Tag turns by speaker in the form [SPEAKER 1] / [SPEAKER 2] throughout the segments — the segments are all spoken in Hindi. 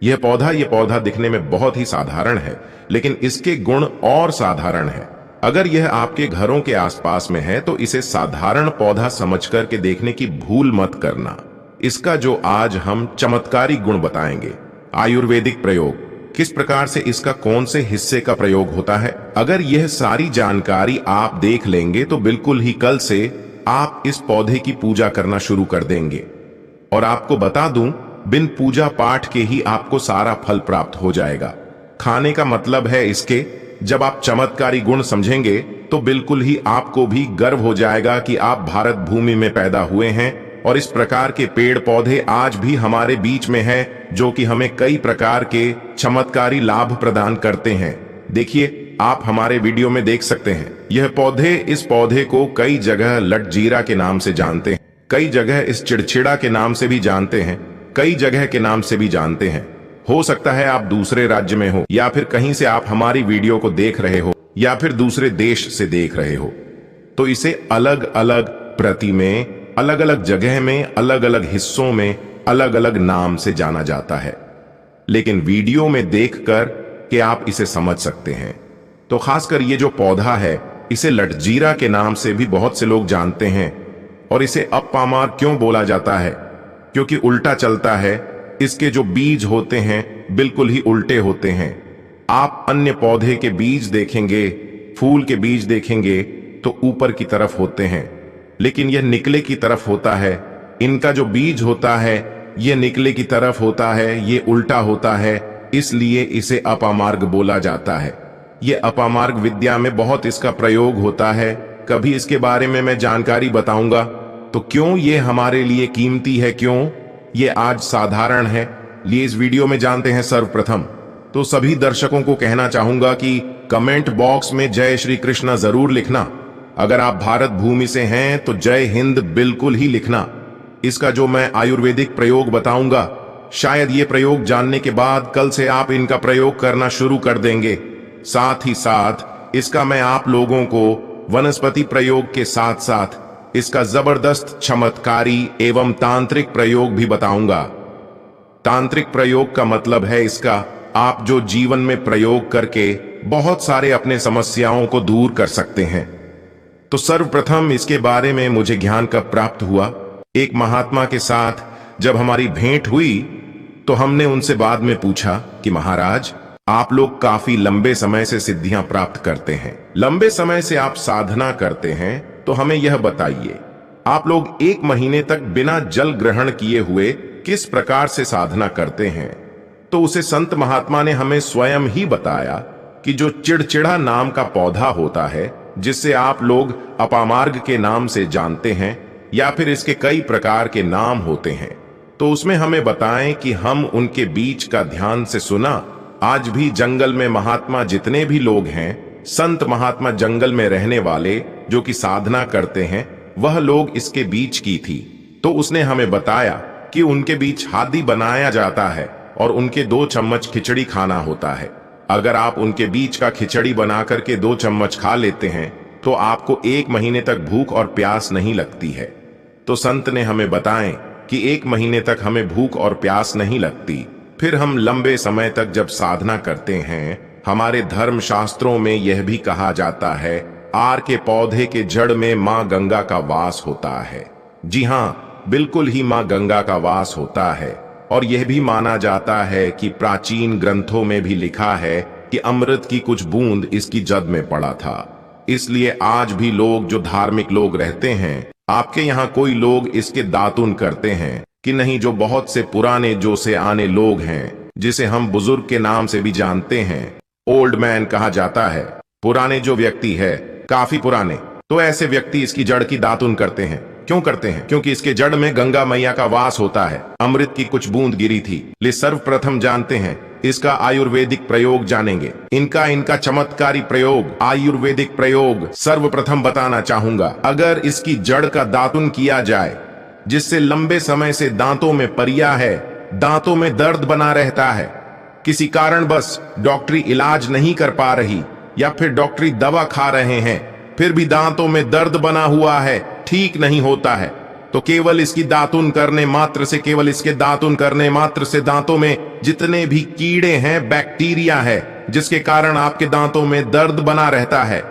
[SPEAKER 1] ये पौधा दिखने में बहुत ही साधारण है, लेकिन इसके गुण और साधारण है। अगर यह आपके घरों के आसपास में है तो इसे साधारण पौधा समझकर के देखने की भूल मत करना। इसका जो आज हम चमत्कारी गुण बताएंगे। आयुर्वेदिक प्रयोग, किस प्रकार से इसका कौन से हिस्से का प्रयोग होता है, अगर यह सारी जानकारी आप देख लेंगे तो बिल्कुल ही कल से आप इस पौधे की पूजा करना शुरू कर देंगे। और आपको बता दूं, बिन पूजा पाठ के ही आपको सारा फल प्राप्त हो जाएगा। खाने का मतलब है इसके, जब आप चमत्कारी गुण समझेंगे तो बिल्कुल ही आपको भी गर्व हो जाएगा कि आप भारत भूमि में पैदा हुए हैं और इस प्रकार के पेड़ पौधे आज भी हमारे बीच में हैं, जो कि हमें कई प्रकार के चमत्कारी लाभ प्रदान करते हैं। देखिए, आप हमारे वीडियो में देख सकते हैं यह पौधे। इस पौधे को कई जगह लटजीरा के नाम से जानते हैं, कई जगह इस चिड़चिड़ा के नाम से भी जानते हैं, कई जगह के नाम से भी जानते हैं। हो सकता है आप दूसरे राज्य में हो, या फिर कहीं से आप हमारी वीडियो को देख रहे हो, या फिर दूसरे देश से देख रहे हो, तो इसे अलग अलग प्रति में, अलग अलग जगह में, अलग अलग हिस्सों में अलग अलग नाम से जाना जाता है। लेकिन वीडियो में देखकर कि आप इसे समझ सकते हैं। तो खासकर ये जो पौधा है, इसे लटजीरा के नाम से भी बहुत से लोग जानते हैं। और इसे अपामार क्यों बोला जाता है? क्योंकि उल्टा चलता है। इसके जो बीज होते हैं बिल्कुल ही उल्टे होते हैं। आप अन्य पौधे के बीज देखेंगे, फूल के बीज देखेंगे तो ऊपर की तरफ होते हैं, लेकिन यह निकले की तरफ होता है। इनका जो बीज होता है यह निकले की तरफ होता है, ये उल्टा होता है, इसलिए इसे अपामार्ग बोला जाता है। यह अपामार्ग विद्या में बहुत इसका प्रयोग होता है। कभी इसके बारे में मैं जानकारी बताऊंगा। तो क्यों ये हमारे लिए कीमती है, क्यों ये आज साधारण है, लिए इस वीडियो में जानते हैं। सर्वप्रथम तो सभी दर्शकों को कहना चाहूंगा कि कमेंट बॉक्स में जय श्री कृष्णा जरूर लिखना। अगर आप भारत भूमि से हैं तो जय हिंद बिल्कुल ही लिखना। इसका जो मैं आयुर्वेदिक प्रयोग बताऊंगा, शायद ये प्रयोग जानने के बाद कल से आप इनका प्रयोग करना शुरू कर देंगे। साथ ही साथ इसका मैं आप लोगों को वनस्पति प्रयोग के साथ साथ इसका जबरदस्त चमत्कारी एवं तांत्रिक प्रयोग भी बताऊंगा। तांत्रिक प्रयोग का मतलब है इसका आप जो जीवन में प्रयोग करके बहुत सारे अपने समस्याओं को दूर कर सकते हैं। तो सर्वप्रथम इसके बारे में मुझे ज्ञान कब प्राप्त हुआ? एक महात्मा के साथ जब हमारी भेंट हुई तो हमने उनसे बाद में पूछा कि महाराज, आप लोग काफी लंबे समय से सिद्धियां प्राप्त करते हैं, लंबे समय से आप साधना करते हैं, तो हमें यह बताइए, आप लोग 1 महीने तक बिना जल ग्रहण किए हुए किस प्रकार से साधना करते हैं? तो उसे संत महात्मा ने हमें स्वयं ही बताया कि जो चिड़चिड़ा नाम का पौधा होता है, जिससे आप लोग अपामार्ग के नाम से जानते हैं, या फिर इसके कई प्रकार के नाम होते हैं, तो उसमें हमें बताएं कि हम उनके बीच का ध्यान से सुना। आज भी जंगल में महात्मा जितने भी लोग हैं, संत महात्मा जंगल में रहने वाले जो कि साधना करते हैं, वह लोग इसके बीच की थी। तो उसने हमें बताया कि उनके बीच हादी बनाया जाता है और उनके 2 चम्मच खिचड़ी खाना होता है। अगर आप उनके बीच का खिचड़ी बना करके 2 चम्मच खा लेते हैं तो आपको 1 महीने तक भूख और प्यास नहीं लगती है। तो संत ने हमें बताएं कि 1 महीने तक हमें भूख और प्यास नहीं लगती। फिर हम लंबे समय तक जब साधना करते हैं, हमारे धर्म शास्त्रों में यह भी कहा जाता है, आर के पौधे के जड़ में माँ गंगा का वास होता है। जी हाँ, बिल्कुल ही माँ गंगा का वास होता है। और यह भी माना जाता है कि प्राचीन ग्रंथों में भी लिखा है कि अमृत की कुछ बूंद इसकी जड़ में पड़ा था। इसलिए आज भी लोग जो धार्मिक लोग रहते हैं, आपके यहाँ कोई लोग इसके दातुन करते हैं कि नहीं? जो बहुत से पुराने जो से आने लोग हैं, जिसे हम बुजुर्ग के नाम से भी जानते हैं, ओल्ड मैन कहा जाता है, पुराने जो व्यक्ति है, काफी पुराने, तो ऐसे व्यक्ति इसकी जड़ की दातुन करते हैं। क्यों करते हैं? क्योंकि इसके जड़ में गंगा मैया का वास होता है, अमृत की कुछ बूंद गिरी थी। ले सर्वप्रथम जानते हैं इसका आयुर्वेदिक प्रयोग जानेंगे। इनका चमत्कारी प्रयोग, आयुर्वेदिक प्रयोग सर्वप्रथम बताना चाहूंगा। अगर इसकी जड़ का दातुन किया जाए, जिससे लंबे समय से दांतों में परिया है, दांतों में दर्द बना रहता है, किसी कारण बस डॉक्टरी इलाज नहीं कर पा रही, या फिर डॉक्टरी दवा खा रहे हैं, फिर भी दांतों में दर्द बना हुआ है, ठीक नहीं होता है, तो केवल इसकी दातुन करने मात्र से, केवल इसके दातुन करने मात्र से दांतों में जितने भी कीड़े हैं, बैक्टीरिया है, जिसके कारण आपके दांतों में दर्द बना रहता है,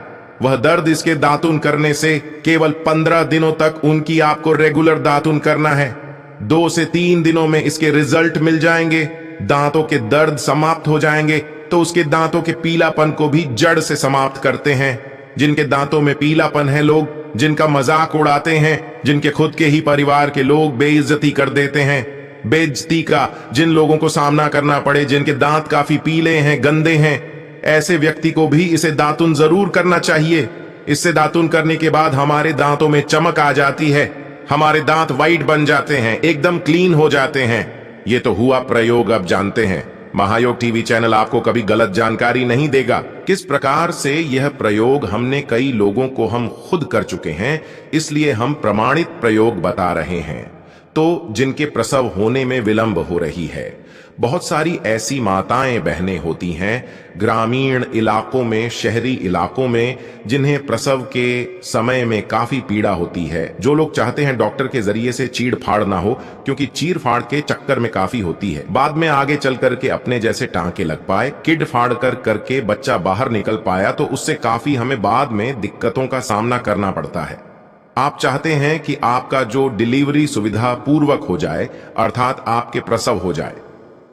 [SPEAKER 1] वह दर्द इसके दातुन करने से केवल 15 दिनों तक उनकी आपको रेगुलर दातुन करना है। 2 से 3 दिनों में इसके रिजल्ट मिल जाएंगे, दांतों के दर्द समाप्त हो जाएंगे। तो उसके दांतों के पीलापन को भी जड़ से समाप्त करते हैं। जिनके दांतों में पीलापन है, लोग जिनका मजाक उड़ाते हैं, जिनके खुद के ही परिवार के लोग बेइज्जती कर देते हैं, बेइज्जती का जिन लोगों को सामना करना पड़े, जिनके दांत काफी पीले हैं, गंदे हैं, ऐसे व्यक्ति को भी इसे दातुन जरूर करना चाहिए। इससे दातुन करने के बाद हमारे दांतों में चमक आ जाती है, हमारे दांत वाइट बन जाते हैं, एकदम क्लीन हो जाते हैं। ये तो हुआ प्रयोग, अब जानते हैं। महायोग टीवी चैनल आपको कभी गलत जानकारी नहीं देगा। किस प्रकार से यह प्रयोग हमने कई लोगों को हम खुद कर चुके हैं, इसलिए हम प्रमाणित प्रयोग बता रहे हैं। तो जिनके प्रसव होने में विलंब हो रही है, बहुत सारी ऐसी माताएं बहनें होती हैं ग्रामीण इलाकों में, शहरी इलाकों में, जिन्हें प्रसव के समय में काफी पीड़ा होती है, जो लोग चाहते हैं डॉक्टर के जरिए से चीड़ फाड़ ना हो, क्योंकि चीड़ फाड़ के चक्कर में काफी होती है, बाद में आगे चल करके अपने जैसे टांके लग पाए, किड फाड़ करके बच्चा बाहर निकल पाया, तो उससे काफी हमें बाद में दिक्कतों का सामना करना पड़ता है। आप चाहते हैं कि आपका जो डिलीवरी सुविधा पूर्वक हो जाए, अर्थात आपके प्रसव हो जाए।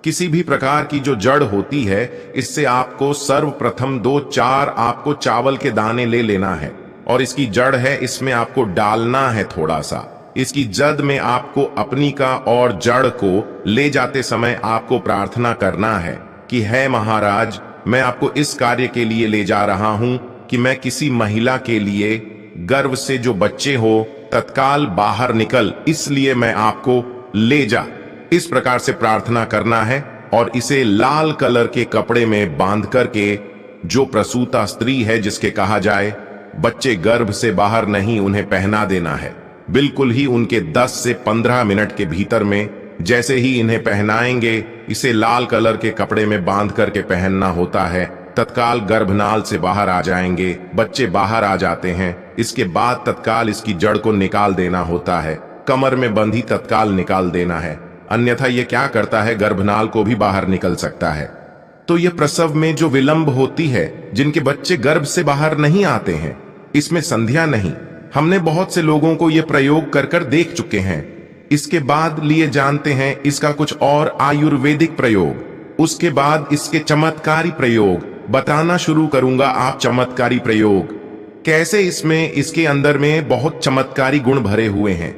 [SPEAKER 1] किसी भी प्रकार की जो जड़ होती है, इससे आपको सर्वप्रथम 2-4 आपको चावल के दाने ले लेना है, और इसकी जड़ है, इसमें आपको डालना है थोड़ा सा। इसकी जड़ में आपको अपनी का और जड़ को ले जाते समय आपको प्रार्थना करना है कि है महाराज, मैं आपको इस कार्य के लिए ले जा रहा हूं कि मैं किसी महिला के लिए गर्भ से जो बच्चे हो तत्काल बाहर निकल, इसलिए मैं आपको ले जा। इस प्रकार से प्रार्थना करना है, और इसे लाल कलर के कपड़े में बांध करके जो प्रसूता स्त्री है, जिसके कहा जाए बच्चे गर्भ से बाहर नहीं, उन्हें पहना देना है। बिल्कुल ही उनके 10 से 15 मिनट के भीतर में जैसे ही इन्हें पहनाएंगे, इसे लाल कलर के कपड़े में बांध करके पहनना होता है, तत्काल गर्भनाल से बाहर आ जाएंगे, बच्चे बाहर आ जाते हैं। इसके बाद तत्काल इसकी जड़ को निकाल देना होता है, कमर में बंधी तत्काल निकाल देना है, अन्यथा ये क्या करता है, गर्भनाल को भी बाहर निकल सकता है। तो ये प्रसव में जो विलंब होती है, जिनके बच्चे गर्भ से बाहर नहीं आते हैं, इसमें संध्या नहीं। हमने बहुत से लोगों को ये प्रयोग कर देख चुके हैं। इसके बाद लिए जानते हैं इसका कुछ और आयुर्वेदिक प्रयोग। उसके बाद इसके चमत्कारी प्रयोग बताना शुरू करूंगा। आप चमत्कारी प्रयोग कैसे, इसमें इसके अंदर में बहुत चमत्कारी गुण भरे हुए हैं।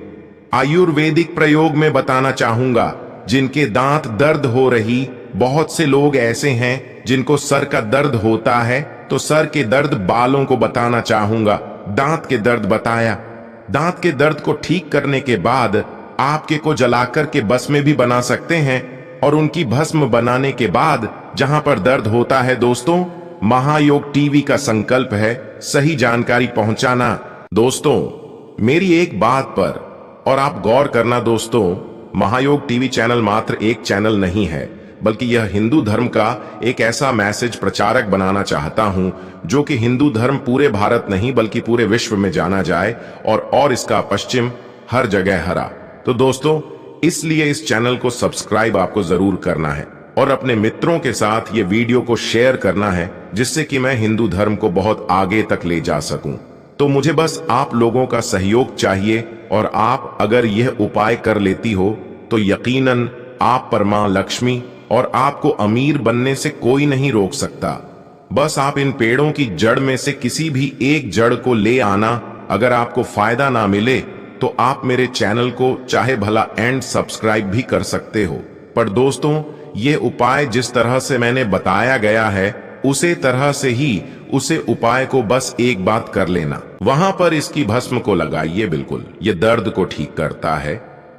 [SPEAKER 1] आयुर्वेदिक प्रयोग में बताना चाहूंगा, जिनके दांत दर्द हो रही, बहुत से लोग ऐसे हैं जिनको सर का दर्द होता है, तो सर के दर्द बालों को बताना चाहूंगा। दांत के दर्द बताया, दांत के दर्द को ठीक करने के बाद आपके को जलाकर के भस्म भी बना सकते हैं, और उनकी भस्म बनाने के बाद जहां पर दर्द होता है, दोस्तों महायोग टीवी का संकल्प है सही जानकारी पहुंचाना। दोस्तों मेरी एक बात पर और आप गौर करना दोस्तों, महायोग टीवी चैनल मात्र एक चैनल नहीं है, बल्कि यह हिंदू धर्म का एक ऐसा मैसेज प्रचारक बनाना चाहता हूं, जो कि हिंदू धर्म पूरे भारत नहीं बल्कि पूरे विश्व में जाना जाए, और इसका पश्चिम हर जगह हरा। तो दोस्तों इसलिए इस चैनल को सब्सक्राइब आपको जरूर करना है, और अपने मित्रों के साथ ये वीडियो को शेयर करना है, जिससे कि मैं हिंदू धर्म को बहुत आगे तक ले जा सकूं। तो मुझे बस आप लोगों का सहयोग चाहिए, और आप अगर यह उपाय कर लेती हो तो यकीनन आप पर मां लक्ष्मी और आपको अमीर बनने से कोई नहीं रोक सकता। बस आप इन पेड़ों की जड़ में से किसी भी एक जड़ को ले आना। अगर आपको फायदा ना मिले तो आप मेरे चैनल को चाहे भला एंड सब्सक्राइब भी कर सकते हो, पर दोस्तों ये उपाय जिस तरह से मैंने बताया गया है, उसे तरह से ही उसे उपाय को बस एक बात कर लेना, वहां पर इसकी भस्म को लगाइए। बिल्कुल ये दर्द को ठीक करता है,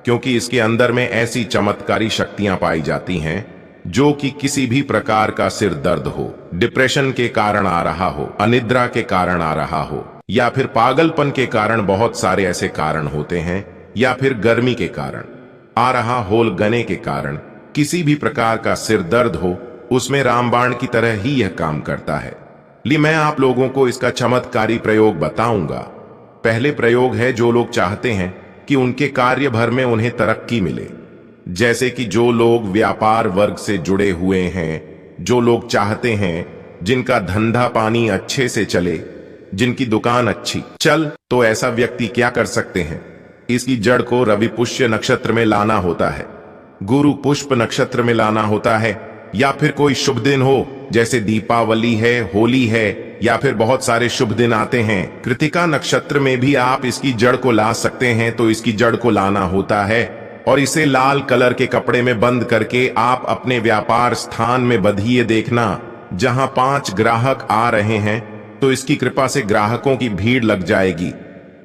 [SPEAKER 1] क्योंकि इसके अंदर में ऐसी चमत्कारी शक्तियां पाई जाती हैं, जो कि किसी भी प्रकार का सिर दर्द हो, डिप्रेशन के कारण आ रहा हो, अनिद्रा के कारण आ रहा हो, या फिर पागलपन के कारण, बहुत सारे ऐसे कारण होते हैं, या फिर गर्मी के कारण आ रहा हो, गने के कारण, किसी भी प्रकार का सिर दर्द हो, उसमें रामबाण की तरह ही यह काम करता है। मैं आप लोगों को इसका चमत्कारी प्रयोग बताऊंगा। पहले प्रयोग है, जो लोग चाहते हैं कि उनके कार्य भर में उन्हें तरक्की मिले। जैसे कि जो लोग व्यापार वर्ग से जुड़े हुए हैं, जो लोग चाहते हैं जिनका धंधा पानी अच्छे से चले, जिनकी दुकान अच्छी चल, तो ऐसा व्यक्ति क्या कर सकते हैं? इसकी जड़ को रवि पुष्य नक्षत्र में लाना होता है, गुरु पुष्प नक्षत्र में लाना होता है, या फिर कोई शुभ दिन हो जैसे दीपावली है, होली है, या फिर बहुत सारे शुभ दिन आते हैं। कृतिका नक्षत्र में भी आप इसकी जड़ को ला सकते हैं। तो इसकी जड़ को लाना होता है और इसे लाल कलर के कपड़े में बंद करके आप अपने व्यापार स्थान में बंधिए देखना। जहां 5 ग्राहक आ रहे हैं तो इसकी कृपा से ग्राहकों की भीड़ लग जाएगी।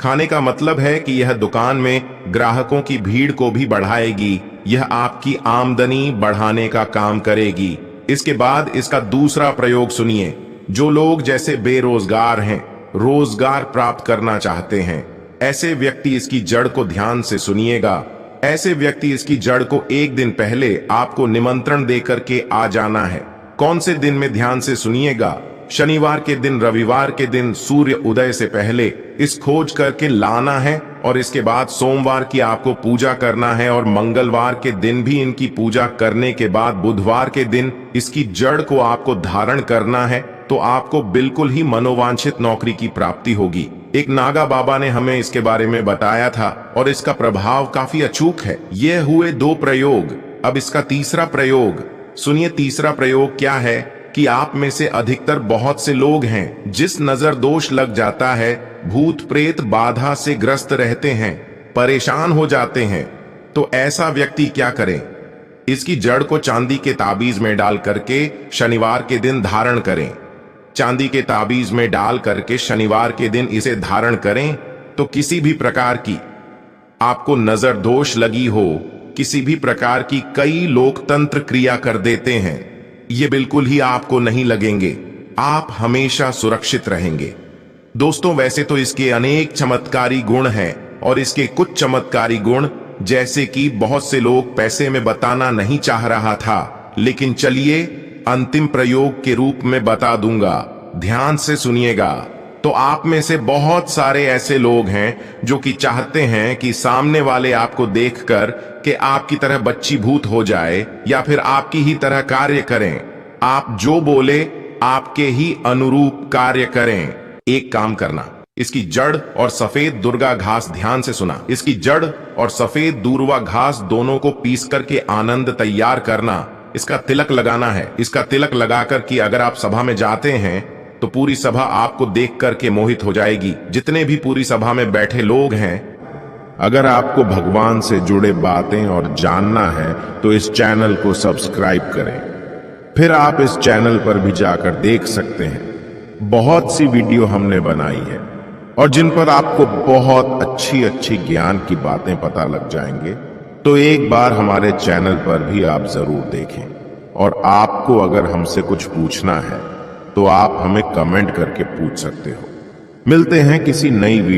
[SPEAKER 1] खाने का मतलब है कि यह दुकान में ग्राहकों की भीड़ को भी बढ़ाएगी। यह आपकी आमदनी बढ़ाने का काम करेगी। इसके बाद इसका दूसरा प्रयोग सुनिए। जो लोग जैसे बेरोजगार हैं, रोजगार प्राप्त करना चाहते हैं, ऐसे व्यक्ति इसकी जड़ को ध्यान से सुनिएगा। ऐसे व्यक्ति इसकी जड़ को एक दिन पहले आपको निमंत्रण देकर के आ जाना है। कौन से दिन में ध्यान से सुनिएगा? शनिवार के दिन, रविवार के दिन सूर्य उदय से पहले इस खोज करके लाना है और इसके बाद सोमवार की आपको पूजा करना है और मंगलवार के दिन भी इनकी पूजा करने के बाद बुधवार के दिन इसकी जड़ को आपको धारण करना है। तो आपको बिल्कुल ही मनोवांछित नौकरी की प्राप्ति होगी। एक नागा बाबा ने हमें इसके बारे में बताया था और इसका प्रभाव काफी अचूक है। ये हुए 2 प्रयोग। अब इसका तीसरा प्रयोग सुनिए। तीसरा प्रयोग क्या है कि आप में से अधिकतर बहुत से लोग हैं जिस नजर दोष लग जाता है, भूत प्रेत बाधा से ग्रस्त रहते हैं, परेशान हो जाते हैं। तो ऐसा व्यक्ति क्या करे? इसकी जड़ को चांदी के ताबीज में डाल करके शनिवार के दिन धारण करें। चांदी के ताबीज में डाल करके शनिवार के दिन इसे धारण करें तो किसी भी प्रकार की आपको नजर दोष लगी हो, किसी भी प्रकार की, कई लोकतंत्र क्रिया कर देते हैं, ये बिल्कुल ही आपको नहीं लगेंगे। आप हमेशा सुरक्षित रहेंगे। दोस्तों, वैसे तो इसके अनेक चमत्कारी गुण हैं और इसके कुछ चमत्कारी गुण जैसे कि बहुत से लोग पैसे में बताना नहीं चाह रहा था, लेकिन चलिए अंतिम प्रयोग के रूप में बता दूंगा। ध्यान से सुनिएगा। तो आप में से बहुत सारे ऐसे लोग हैं जो कि चाहते हैं कि सामने वाले आपको देखकर कि आपकी तरह बच्ची भूत हो जाए या फिर आपकी ही तरह कार्य करें। आप जो बोले आपके ही अनुरूप कार्य करें। एक काम करना, इसकी जड़ और सफेद दुर्गा घास, ध्यान से सुना, इसकी जड़ और सफेद दूर्वा घास दोनों को पीस करके आनंद तैयार करना। इसका तिलक लगाना है। इसका तिलक लगाकर कि अगर आप सभा में जाते हैं तो पूरी सभा आपको देख करके मोहित हो जाएगी। जितने भी पूरी सभा में बैठे लोग हैं,
[SPEAKER 2] अगर आपको भगवान से जुड़े बातें और जानना है तो इस चैनल को सब्सक्राइब करें। फिर आप इस चैनल पर भी जाकर देख सकते हैं। बहुत सी वीडियो हमने बनाई है और जिन पर आपको बहुत अच्छी अच्छी ज्ञान की बातें पता लग जाएंगे। तो एक बार हमारे चैनल पर भी आप जरूर देखें। और आपको अगर हमसे कुछ पूछना है तो आप हमें कमेंट करके पूछ सकते हो। मिलते हैं किसी नई वीडियो